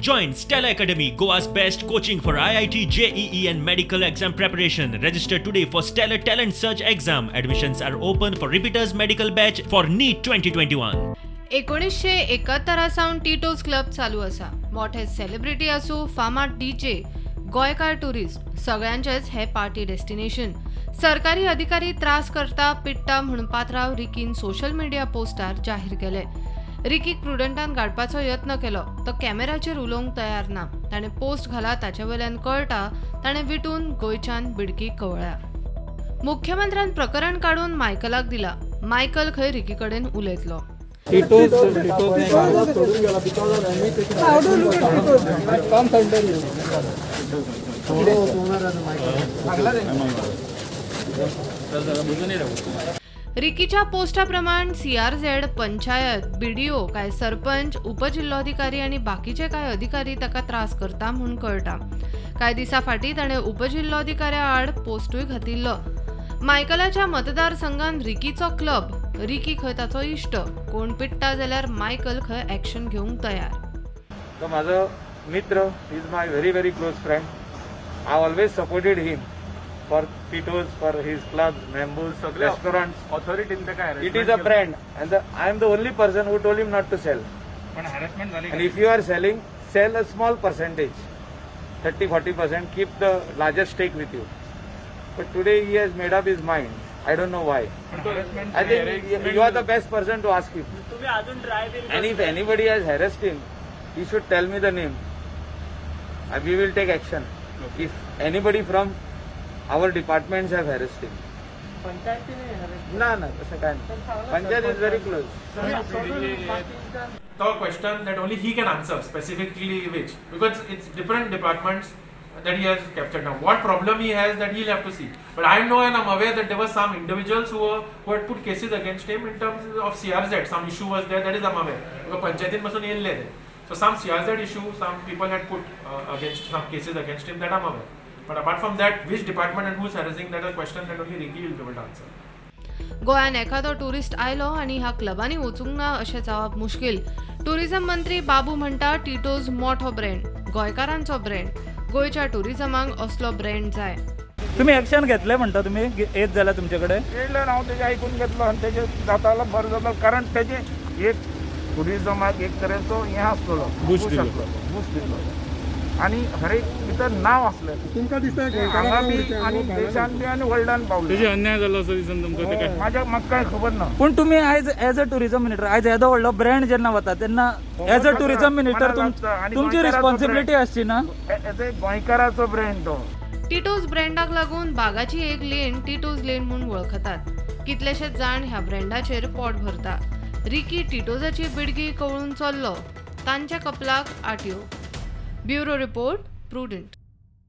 Join Stella Academy, Goa's best coaching for IIT, JEE and medical exam preparation. Register today for Stellar Talent Search exam. Admissions are open for repeaters medical batch for NEET 2021. 1971 Sawan Tito's club चालू असा. मोठे celebrity असू, फामाद DJ, गोयकार tourist सगळ्यांचेच हे party destination. सरकारी अधिकारी त्रास करता पिट्टा म्हणून पात्राव रिकीन सोशल मीडिया पोस्टार जाहीर केले. रिकीक प्रुडंटान गाडपाचो यत्न केलो तो कॅमेराचेर उलोवंक तयार ना. ताणें पोस्ट घाला ताचे वयल्यान कळटा ताणें विटून गोंयच्यान बिडकी कवळ्या. मुख्यमंत्र्यान प्रकरण काडून मायकलाक दिला. मायकल खंय रिकी कडेन उलयतलो. रिकीच्या पोस्टा प्रमाण CRZ, पंचायत, BDO, काय सरपंच, उपजिल्लोधिकारी आणि बाकीचे काय अधिकारी ताका त्रास करता म्हणून कळटा. काय दिसा फाटीं ताणें उपजिल्लोधिकाऱ्या आड पोस्टूय घातिल्लो. मायकलाच्या मतदारसंघान रिकीचो क्लब, रिकी खंय ताचो इश्ट, कोण पिट्टा जाल्यार मायकल खंय ॲक्शन घेवंक तयार. तो माझो मित्र, is my very close friend. I always supported him for Tito's, for his clubs, Mambo's, restaurants. Authority in the guy. It is a brand, and I am the only person who told him not to sell. But harassment झाली. And if you are selling, sell a small percentage, 30-40%. Keep the largest stake with you. But today he has made up his mind. I don't know why. I think you are the best person to ask him. And if anybody has harassed him, he should tell me the name. And we will take action. If anybody from our departments have harassed him. No, तसं काय नाही. Panchayat is very close. The question that only he can answer specifically which, because it's different departments that he has captured now. What problem he has that he'll have to see. But I know and I'm aware that there were some individuals who had put cases against him in terms of CRZ. Some issue was there, that is I'm aware. Because Panchayatin pasun येल्ले ते. So some CRZ issue, some people had put against some cases against him, that I'm aware. But apart from that, which department and who's harassing, that is a question that only Ricky will be able to answer. गोंयान एखादो tourist आयलो आनी ह्या क्लबांनी वचूंक ना अशें जावप मुश्कील. टुरिझम मंत्री बाबू म्हणटा टिटोज मोठो ब्रँड, गोंयकारांचो ब्रँड. गोंयच्या टुरिझमाक असलो ब्रँड जाय. तुम्ही ऍक्शन घेतले म्हणटा, तुम्ही येत जाल्यार तुमचे कडेन येयलें हांव तेजें आयकून घेतलो आनी तेजें जातालो बरें जातालो. कारण तेजें एक टुरिझमाक एक तरेचो हें आसलो, बूस्ट दिल्लो आनी हर एक भितर नांव आसलें. तुमकां दिसता हांगा बी आनी देशान बी आनी वर्ल्डान पावलें. तेजें अन्याय जालो असो दिसून तुमकां ते काय म्हाका कांय खबर ना. पूण तुमी आयज एज अ टुरिझम मिनिस्टर, आयज येदो व्हडलो ब्रँड जेन्ना वता तेन्ना एज अ टुरिझम मिनिस्टर तुमची रिस्पॉन्सिबिलिटी आसची ना. गोंयकाराचो ब्रँड तो. टिटोज ब्रँडाक लागून बागाची एक लेन टिटोज लेन म्हणून वळखतात. कितलेशेच जाण ह्या ब्रँडाचेर पोट भरता. रिकी टिटोजाची बिडगी कवळून चल्लो, तांच्या कपलाक आटयो. Bureau report, prudent.